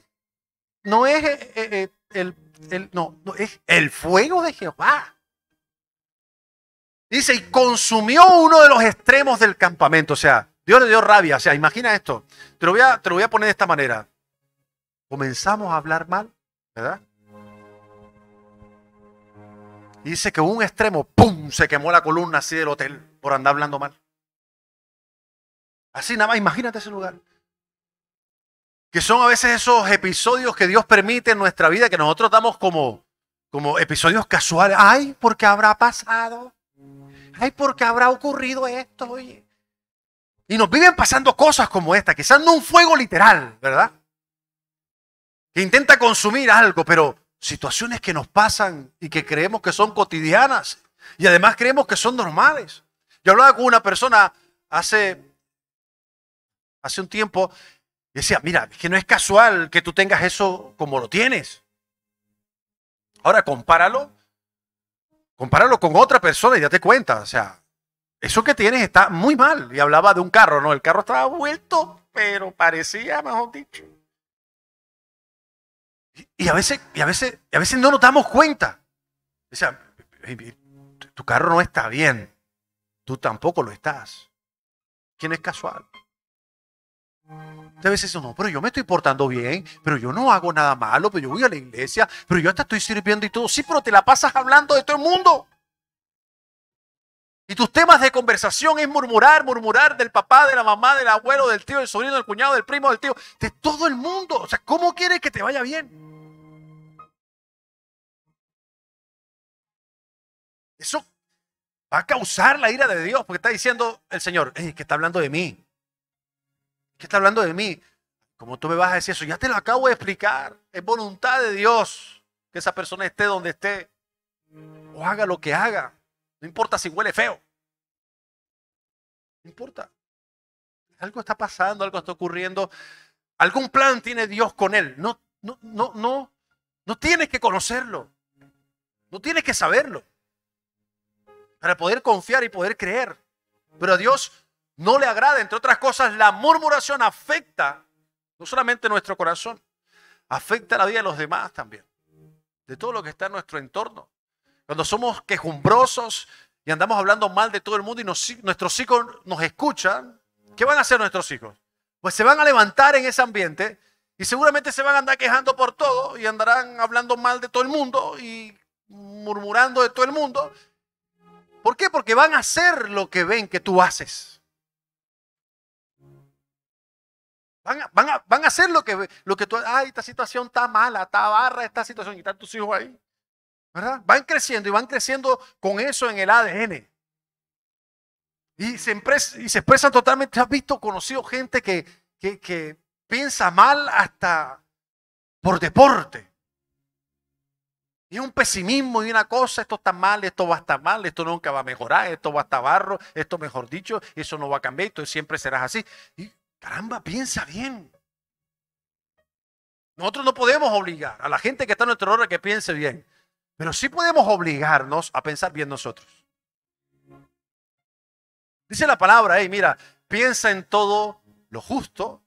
el fuego de Jehová. Dice, y consumió uno de los extremos del campamento. O sea, Dios le dio rabia. O sea, imagina esto. Te lo voy a poner de esta manera. Comenzamos a hablar mal, ¿verdad? Y dice que un extremo, ¡pum!, se quemó la columna así del hotel por andar hablando mal. Así nada más, imagínate ese lugar. Que son a veces esos episodios que Dios permite en nuestra vida que nosotros damos como episodios casuales. Ay, ¿por qué habrá pasado? Ay, ¿por qué habrá ocurrido esto? Oye. Y nos viven pasando cosas como esta, quizás no un fuego literal, ¿verdad? Que intenta consumir algo, pero situaciones que nos pasan y que creemos que son cotidianas y además creemos que son normales. Yo hablaba con una persona hace un tiempo y decía, mira, es que no es casual que tú tengas eso como lo tienes. Ahora compáralo con otra persona y date cuenta, o sea, eso que tienes está muy mal. Y hablaba de un carro, ¿no? El carro estaba vuelto, pero parecía, mejor dicho. Y a veces no nos damos cuenta. O sea, tu carro no está bien. Tú tampoco lo estás. ¿Quién es casual? A veces no, pero yo me estoy portando bien, pero yo no hago nada malo, pero yo voy a la iglesia, pero yo hasta estoy sirviendo y todo. Sí, pero te la pasas hablando de todo el mundo. Y tus temas de conversación es murmurar del papá, de la mamá, del abuelo, del tío, del sobrino, del cuñado, del primo, del tío, de todo el mundo. O sea, ¿cómo quieres que te vaya bien? Eso va a causar la ira de Dios, porque está diciendo el Señor, que está hablando de mí. ¿Qué está hablando de mí? ¿Cómo tú me vas a decir eso? Ya te lo acabo de explicar. Es voluntad de Dios que esa persona esté donde esté o haga lo que haga. No importa si huele feo. No importa. Algo está pasando, algo está ocurriendo. Algún plan tiene Dios con él. No tienes que conocerlo. No tienes que saberlo para poder confiar y poder creer. Pero a Dios no le agrada, entre otras cosas, la murmuración afecta no solamente nuestro corazón, afecta la vida de los demás también, de todo lo que está en nuestro entorno. Cuando somos quejumbrosos y andamos hablando mal de todo el mundo y nuestros hijos nos escuchan, ¿qué van a hacer nuestros hijos? Pues se van a levantar en ese ambiente Y seguramente se van a andar quejando por todo y andarán hablando mal de todo el mundo y murmurando de todo el mundo. ¿Por qué? Porque van a hacer lo que ven que tú haces. Van a hacer lo que tú haces. Ay, esta situación está mala, está barra esta situación y están tus hijos ahí. ¿Verdad? Van creciendo y van creciendo con eso en el ADN. Y se expresan totalmente. ¿Has visto, conocido gente que piensa mal hasta por deporte? Y es un pesimismo y una cosa, esto está mal, esto va a estar mal, esto nunca va a mejorar, esto va a estar barro, esto mejor dicho, eso no va a cambiar, esto siempre serás así. Y caramba, piensa bien. Nosotros no podemos obligar a la gente que está a nuestro alrededor a que piense bien, pero sí podemos obligarnos a pensar bien nosotros. Dice la palabra, mira, piensa en todo lo justo,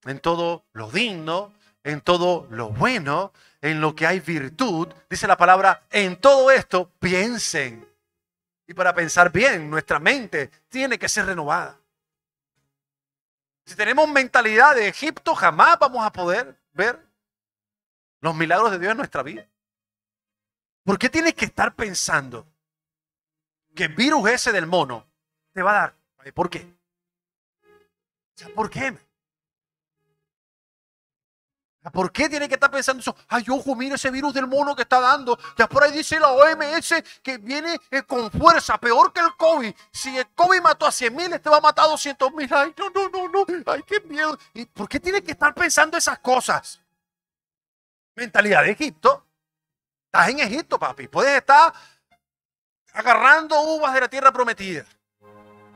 en todo lo digno, en todo lo bueno, en lo que hay virtud. Dice la palabra, en todo esto piensen. Y para pensar bien, nuestra mente tiene que ser renovada. Si tenemos mentalidad de Egipto, jamás vamos a poder ver los milagros de Dios en nuestra vida. ¿Por qué tienes que estar pensando que el virus ese del mono te va a dar? ¿Por qué? O sea, ¿por qué? ¿Por qué tiene que estar pensando eso? Ay, ojo, mira ese virus del mono que está dando. Ya por ahí dice la OMS que viene con fuerza, peor que el COVID. Si el COVID mató a 100,000, este va a matar a 200,000. Ay, no. Ay, qué miedo. ¿Y por qué tiene que estar pensando esas cosas? Mentalidad de Egipto. Estás en Egipto, papi. Puedes estar agarrando uvas de la tierra prometida,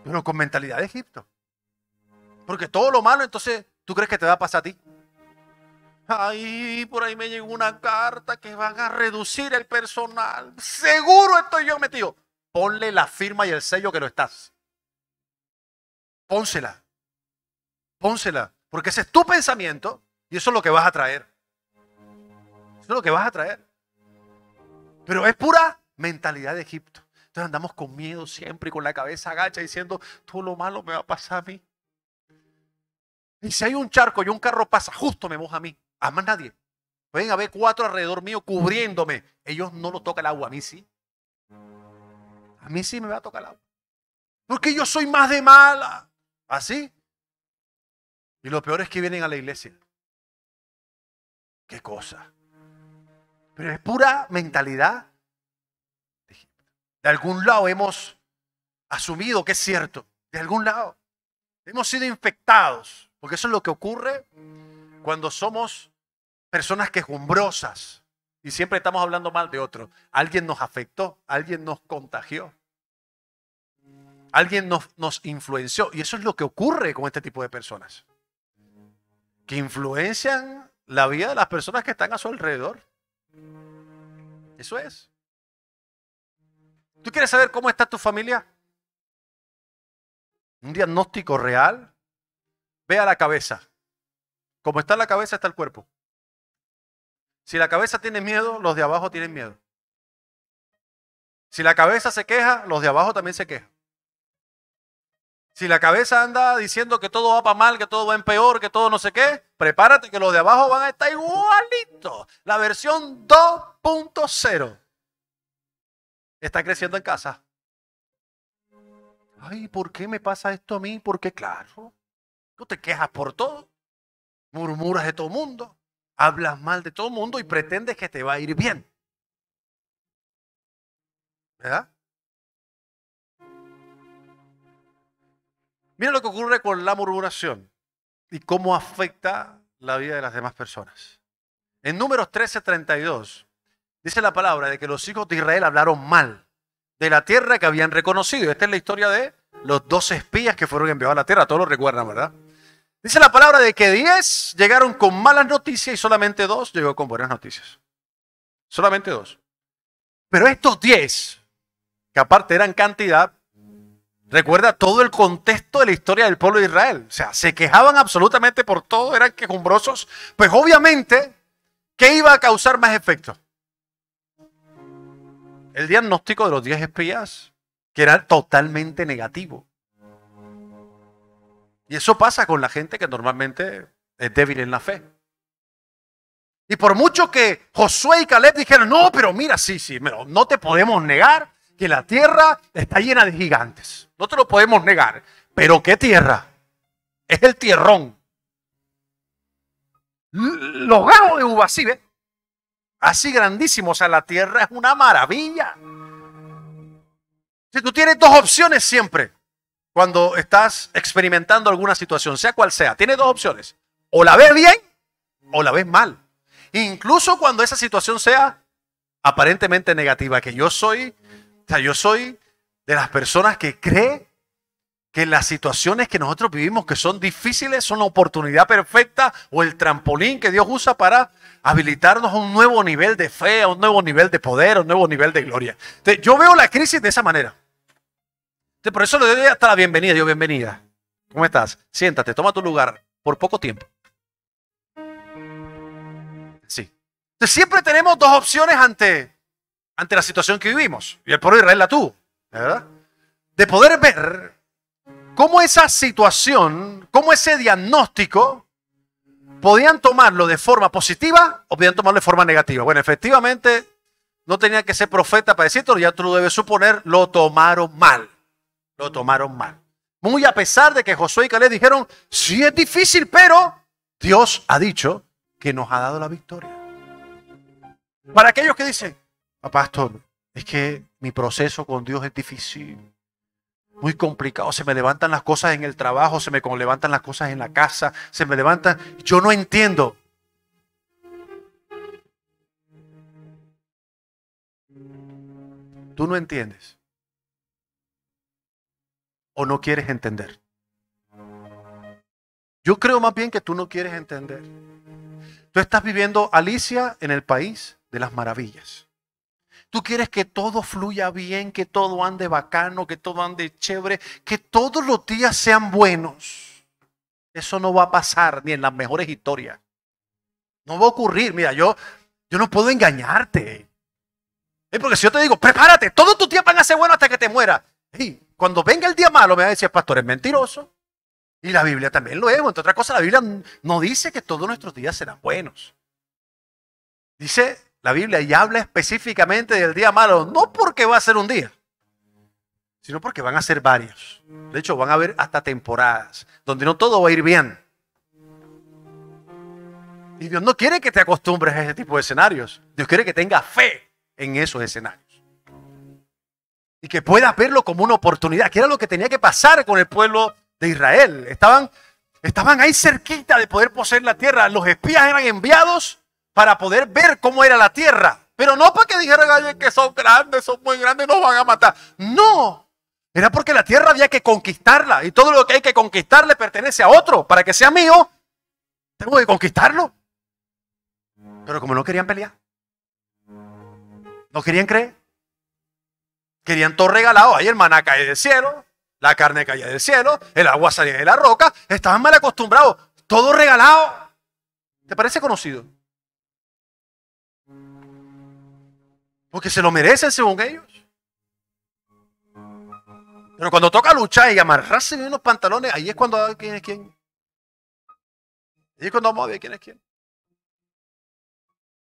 pero con mentalidad de Egipto. Porque todo lo malo, entonces, ¿tú crees que te va a pasar a ti? Ay, por ahí me llegó una carta que van a reducir el personal. Seguro estoy yo metido. Ponle la firma y el sello que no estás. Pónsela. Porque ese es tu pensamiento y eso es lo que vas a traer. Eso es lo que vas a traer. Pero es pura mentalidad de Egipto. Entonces andamos con miedo siempre y con la cabeza agacha diciendo, todo lo malo me va a pasar a mí. Y si hay un charco y un carro pasa, justo me moja a mí. A más nadie. Pueden haber 4 alrededor mío cubriéndome. Ellos no lo toca el agua, a mí sí. A mí sí me va a tocar el agua. Porque yo soy más de mala. ¿Así? Y lo peor es que vienen a la iglesia. ¿Qué cosa? Pero es pura mentalidad. De algún lado hemos asumido que es cierto. De algún lado. Hemos sido infectados. Porque eso es lo que ocurre cuando somos personas quejumbrosas y siempre estamos hablando mal de otro. Alguien nos afectó, alguien nos contagió, alguien nos influenció. Y eso es lo que ocurre con este tipo de personas, que influencian la vida de las personas que están a su alrededor. Eso es. ¿Tú quieres saber cómo está tu familia? Un diagnóstico real. Ve a la cabeza. Como está la cabeza, está el cuerpo. Si la cabeza tiene miedo, los de abajo tienen miedo. Si la cabeza se queja, los de abajo también se quejan. Si la cabeza anda diciendo que todo va para mal, que todo va en peor, que todo no sé qué, prepárate que los de abajo van a estar igualitos. La versión 2.0 está creciendo en casa. Ay, ¿por qué me pasa esto a mí? Porque claro, tú te quejas por todo, murmuras de todo el mundo, hablas mal de todo el mundo y pretendes que te va a ir bien. ¿Verdad? Mira lo que ocurre con la murmuración y cómo afecta la vida de las demás personas. En Números 13:32 dice la palabra de que los hijos de Israel hablaron mal de la tierra que habían reconocido. Esta es la historia de los 12 espías que fueron enviados a la tierra. Todos lo recuerdan, ¿verdad? Dice la palabra de que 10 llegaron con malas noticias y solamente 2 llegó con buenas noticias. Solamente 2. Pero estos 10, que aparte eran cantidad, recuerda todo el contexto de la historia del pueblo de Israel. O sea, se quejaban absolutamente por todo, eran quejumbrosos. Pues obviamente, ¿qué iba a causar más efecto? El diagnóstico de los 10 espías, que era totalmente negativo. Y eso pasa con la gente que normalmente es débil en la fe. Y por mucho que Josué y Caleb dijeron, no, pero mira, sí, pero no te podemos negar que la tierra está llena de gigantes. No te lo podemos negar. Pero ¿qué tierra? Es el tierrón. Los gajos de uva, así, ¿ves? Así grandísimo. O sea, la tierra es una maravilla. Si tú tienes dos opciones siempre, cuando estás experimentando alguna situación, sea cual sea, tienes dos opciones. O la ves bien o la ves mal. Incluso cuando esa situación sea aparentemente negativa, que yo soy de las personas que cree que las situaciones que nosotros vivimos que son difíciles son la oportunidad perfecta o el trampolín que Dios usa para habilitarnos a un nuevo nivel de fe, a un nuevo nivel de poder, a un nuevo nivel de gloria. Entonces, yo veo la crisis de esa manera. Entonces, por eso le doy hasta la bienvenida. Yo, bienvenida. ¿Cómo estás? Siéntate, toma tu lugar por poco tiempo. Sí. Entonces, siempre tenemos dos opciones ante la situación que vivimos. Y el pueblo de Israel la tuvo, ¿verdad? De poder ver cómo esa situación, cómo ese diagnóstico podían tomarlo de forma positiva o podían tomarlo de forma negativa. Bueno, efectivamente, no tenía que ser profeta para decirlo, ya tú lo debes suponer, lo tomaron mal. Lo tomaron mal. Muy a pesar de que Josué y Caleb dijeron, sí es difícil, pero Dios ha dicho que nos ha dado la victoria. Para aquellos que dicen, pastor, es que mi proceso con Dios es difícil, muy complicado, se me levantan las cosas en el trabajo, se me levantan las cosas en la casa, se me levantan, yo no entiendo. Tú no entiendes. ¿O no quieres entender? Yo creo más bien que tú no quieres entender. Tú estás viviendo, Alicia, en el país de las maravillas. Tú quieres que todo fluya bien, que todo ande bacano, que todo ande chévere, que todos los días sean buenos. Eso no va a pasar ni en las mejores historias. No va a ocurrir. Mira, yo no puedo engañarte. Porque si yo te digo, prepárate, todos tus días van a ser buenos hasta que te mueras. Y cuando venga el día malo, me va a decir, pastor, es mentiroso. Y la Biblia también lo es. Entre otras cosas, la Biblia no dice que todos nuestros días serán buenos. Dice la Biblia y habla específicamente del día malo, no porque va a ser un día, sino porque van a ser varios. De hecho, van a haber hasta temporadas donde no todo va a ir bien. Y Dios no quiere que te acostumbres a ese tipo de escenarios. Dios quiere que tengas fe en esos escenarios. Y que puedas verlo como una oportunidad, que era lo que tenía que pasar con el pueblo de Israel. Estaban ahí cerquita de poder poseer la tierra. Los espías eran enviados para poder ver cómo era la tierra. Pero no para que dijeran, ay, que son grandes, son muy grandes, nos van a matar. No, era porque la tierra había que conquistarla. Y todo lo que hay que conquistar le pertenece a otro. Para que sea mío, tengo que conquistarlo. Pero como no querían pelear, no querían creer, querían todo regalado. Ahí el maná cae del cielo, la carne caía del cielo, el agua salía de la roca. Estaban mal acostumbrados, todo regalado. ¿Te parece conocido? Porque se lo merecen según ellos. Pero cuando toca luchar y amarrarse en unos pantalones, ahí es cuando vamos a ver quién es quién. Ahí es cuando vamos a ver quién es quién.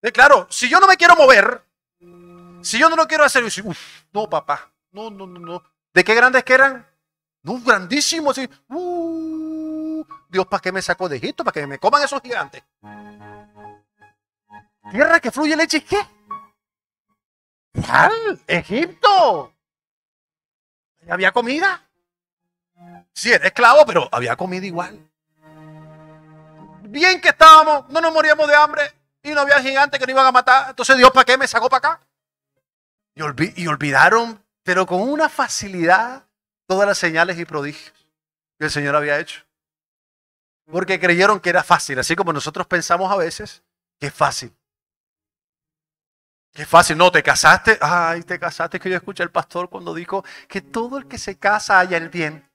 Y claro, si yo no me quiero mover, si yo no lo quiero hacer, yo digo, no papá, no. ¿De qué grandes que eran? No, grandísimos. Así. Dios, ¿para qué me sacó de Egipto? ¿Para que me coman esos gigantes? Tierra que fluye leche, ¿qué? ¿Cuál? Egipto. ¿Había comida? Sí, era esclavo, pero había comida igual. Bien que estábamos, no nos moríamos de hambre y no había gigantes que nos iban a matar. Entonces, Dios, ¿para qué me sacó para acá? Y olvidaron, pero con una facilidad, todas las señales y prodigios que el Señor había hecho. Porque creyeron que era fácil, así como nosotros pensamos a veces que es fácil. Qué fácil, no, te casaste. Ay, te casaste, que yo escuché al pastor cuando dijo que todo el que se casa haya el bien.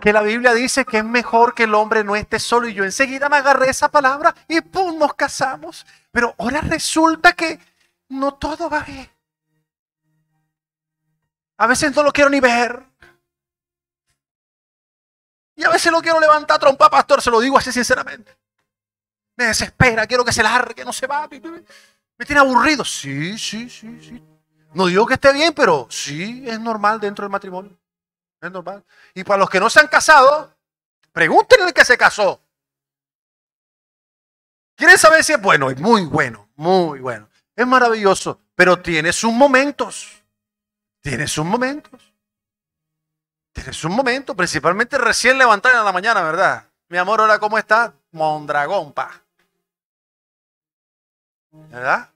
Que la Biblia dice que es mejor que el hombre no esté solo. Y yo enseguida me agarré esa palabra y ¡pum! Nos casamos. Pero ahora resulta que no todo va bien. A veces no lo quiero ni ver. Y a veces lo quiero levantar a trompa, pastor, se lo digo así sinceramente. Me desespera, quiero que se largue, no se va. Me tiene aburrido. Sí. No digo que esté bien, pero sí es normal dentro del matrimonio. Es normal. Y para los que no se han casado, pregúntenle al que se casó. ¿Quieren saber si es bueno? Es muy bueno, muy bueno. Es maravilloso, pero tiene sus momentos. Tiene sus momentos. Tiene sus momentos, principalmente recién levantada en la mañana, ¿verdad? Mi amor, hola, ¿cómo estás? Mondragón, pa. ¿Verdad?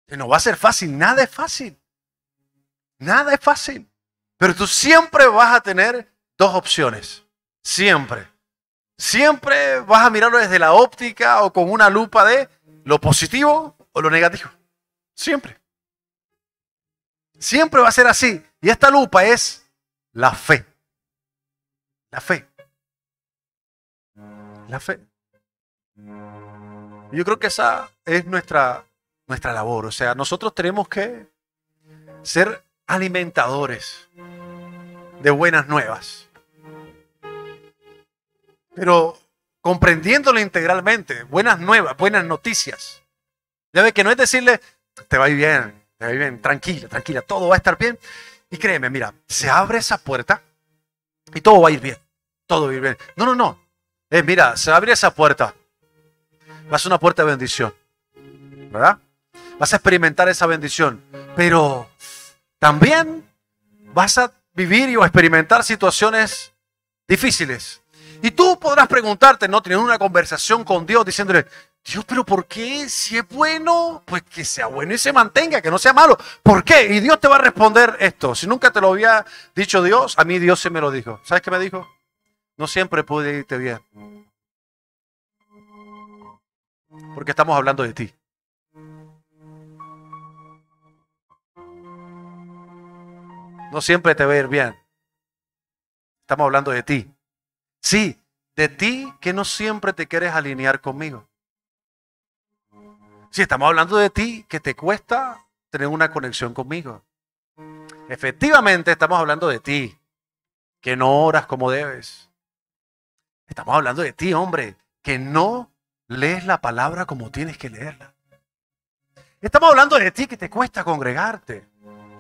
Y no va a ser fácil, nada es fácil. Nada es fácil. Pero tú siempre vas a tener dos opciones. Siempre. Siempre vas a mirarlo desde la óptica o con una lupa de lo positivo o lo negativo. Siempre. Siempre va a ser así. Y esta lupa es la fe. La fe. La fe. Yo creo que esa es nuestra labor. O sea, nosotros tenemos que ser alimentadores de buenas nuevas. Pero comprendiéndolo integralmente, buenas nuevas, buenas noticias. Ya ve que no es decirle, te va a ir bien, tranquila, todo va a estar bien. Y créeme, mira, se abre esa puerta y todo va a ir bien, todo va a ir bien. No. Mira, se abre esa puerta, va a ser una puerta de bendición, ¿verdad? Vas a experimentar esa bendición, pero también vas a vivir o experimentar situaciones difíciles. Y tú podrás preguntarte, ¿no? Teniendo una conversación con Dios, diciéndole, Dios, pero ¿por qué? Si es bueno, pues que sea bueno y se mantenga, que no sea malo. ¿Por qué? Y Dios te va a responder esto. Si nunca te lo había dicho Dios, a mí Dios se me lo dijo. ¿Sabes qué me dijo? No siempre puede irte bien. Porque estamos hablando de ti. No siempre te va a ir bien. Estamos hablando de ti. Sí, de ti que no siempre te quieres alinear conmigo. Sí, estamos hablando de ti que te cuesta tener una conexión conmigo. Efectivamente, estamos hablando de ti que no oras como debes. Estamos hablando de ti, hombre, que no lees la palabra como tienes que leerla. Estamos hablando de ti que te cuesta congregarte.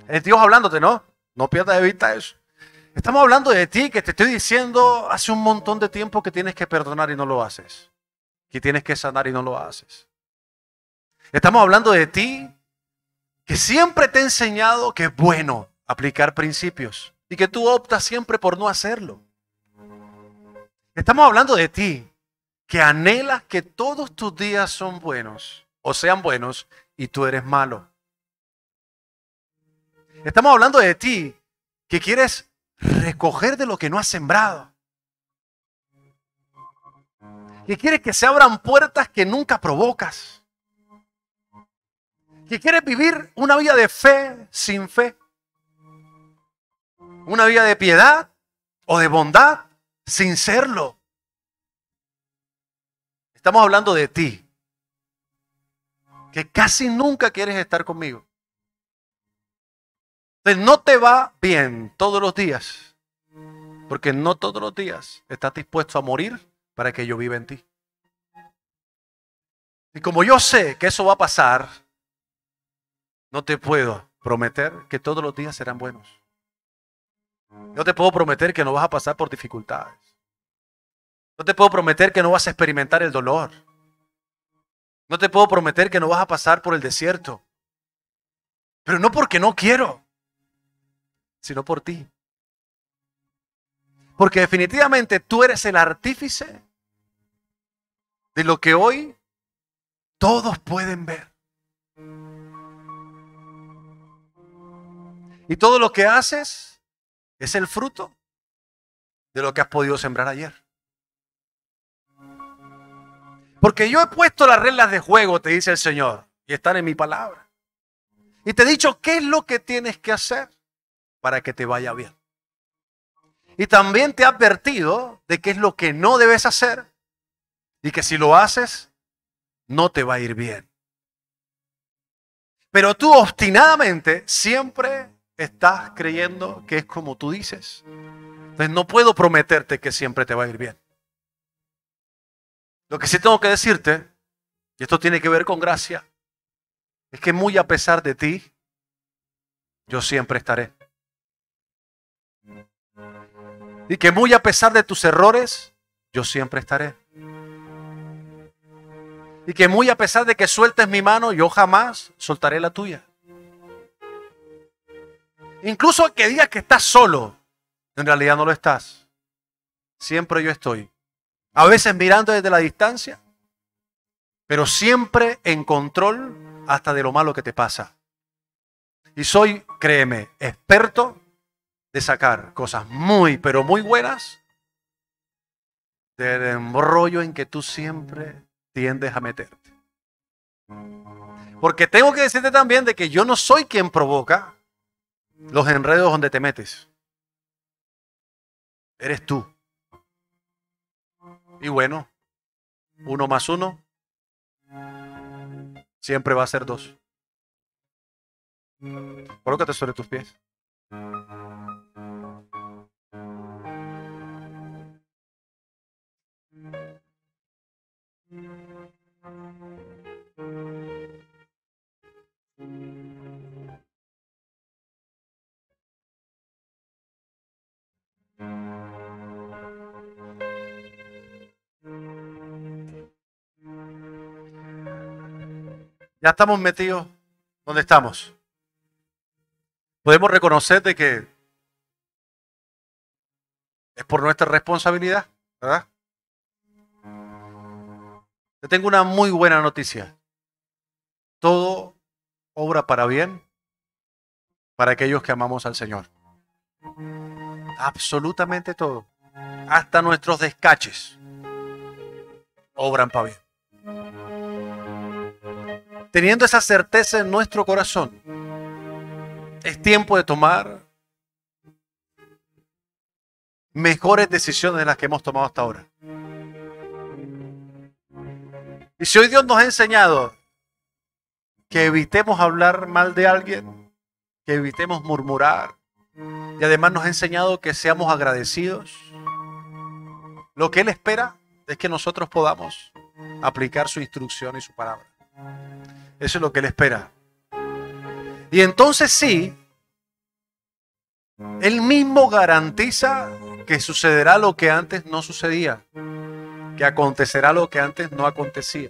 Es Dios hablándote, ¿no? No pierdas de vista eso. Estamos hablando de ti que te estoy diciendo hace un montón de tiempo que tienes que perdonar y no lo haces. Que tienes que sanar y no lo haces. Estamos hablando de ti que siempre te he enseñado que es bueno aplicar principios y que tú optas siempre por no hacerlo. Estamos hablando de ti que anhelas que todos tus días son buenos o sean buenos y tú eres malo. Estamos hablando de ti que quieres recoger de lo que no has sembrado. Que quieres que se abran puertas que nunca provocas. Que quieres vivir una vida de fe sin fe. Una vida de piedad o de bondad sin serlo. Estamos hablando de ti. Que casi nunca quieres estar conmigo. Entonces no te va bien todos los días. Porque no todos los días estás dispuesto a morir para que yo viva en ti. Y como yo sé que eso va a pasar, no te puedo prometer que todos los días serán buenos. No te puedo prometer que no vas a pasar por dificultades. No te puedo prometer que no vas a experimentar el dolor. No te puedo prometer que no vas a pasar por el desierto. Pero no porque no quiero, sino por ti. Porque definitivamente tú eres el artífice de lo que hoy todos pueden ver. Y todo lo que haces es el fruto de lo que has podido sembrar ayer. Porque yo he puesto las reglas de juego, te dice el Señor, y están en mi palabra. Y te he dicho qué es lo que tienes que hacer para que te vaya bien. Y también te he advertido de qué es lo que no debes hacer y que si lo haces, no te va a ir bien. Pero tú obstinadamente siempre estás creyendo que es como tú dices. Entonces no puedo prometerte que siempre te va a ir bien. Lo que sí tengo que decirte, y esto tiene que ver con gracia, es que muy a pesar de ti, yo siempre estaré. Y que muy a pesar de tus errores, yo siempre estaré. Y que muy a pesar de que sueltes mi mano, yo jamás soltaré la tuya. Incluso que digas que estás solo, en realidad no lo estás. Siempre yo estoy. A veces mirando desde la distancia, pero siempre en control hasta de lo malo que te pasa. Y soy, créeme, experto de sacar cosas muy, pero muy buenas del embrollo en que tú siempre tiendes a meterte. Porque tengo que decirte también de que yo no soy quien provoca los enredos donde te metes. Eres tú. Y bueno, 1 más 1 siempre va a ser 2. Colócate sobre tus pies. Ya estamos metidos donde estamos. Podemos reconocer de que es por nuestra responsabilidad, ¿verdad? Yo tengo una muy buena noticia. Todo obra para bien para aquellos que amamos al Señor. Absolutamente todo. Hasta nuestros descaches obran para bien. Teniendo esa certeza en nuestro corazón, es tiempo de tomar mejores decisiones de las que hemos tomado hasta ahora. Y si hoy Dios nos ha enseñado que evitemos hablar mal de alguien, que evitemos murmurar, y además nos ha enseñado que seamos agradecidos, lo que Él espera es que nosotros podamos aplicar su instrucción y su palabra. Eso es lo que Él espera. Y entonces sí, Él mismo garantiza que sucederá lo que antes no sucedía, que acontecerá lo que antes no acontecía.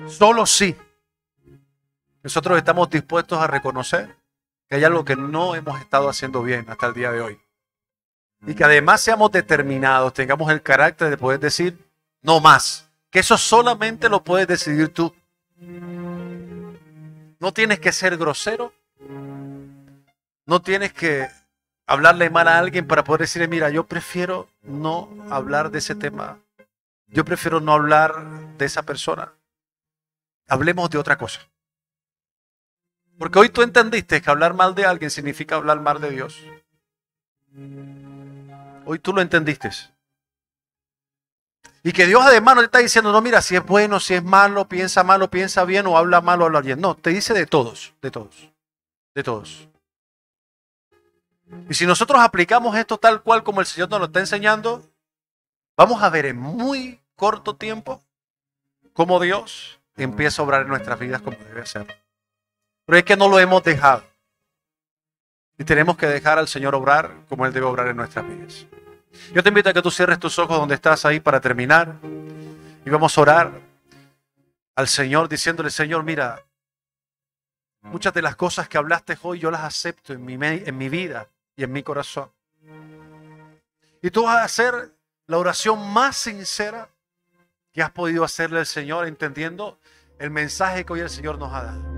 Solo sí nosotros estamos dispuestos a reconocer que hay algo que no hemos estado haciendo bien hasta el día de hoy. Y que además seamos determinados, tengamos el carácter de poder decir no más. Que eso solamente lo puedes decidir tú. No tienes que ser grosero. No tienes que hablarle mal a alguien para poder decirle, mira, yo prefiero no hablar de ese tema. Yo prefiero no hablar de esa persona. Hablemos de otra cosa. Porque hoy tú entendiste que hablar mal de alguien significa hablar mal de Dios. Hoy tú lo entendiste. Y que Dios además no te está diciendo, no, mira, si es bueno, si es malo, piensa bien o habla mal o habla bien. No, te dice de todos, de todos, de todos. Y si nosotros aplicamos esto tal cual como el Señor nos lo está enseñando, vamos a ver en muy corto tiempo cómo Dios empieza a obrar en nuestras vidas como debe ser. Pero es que no lo hemos dejado. Y tenemos que dejar al Señor obrar como Él debe obrar en nuestras vidas. Yo te invito a que tú cierres tus ojos donde estás ahí para terminar. Y vamos a orar al Señor diciéndole, Señor, mira, muchas de las cosas que hablaste hoy yo las acepto en mi vida y en mi corazón. Y tú vas a hacer la oración más sincera que has podido hacerle al Señor entendiendo el mensaje que hoy el Señor nos ha dado.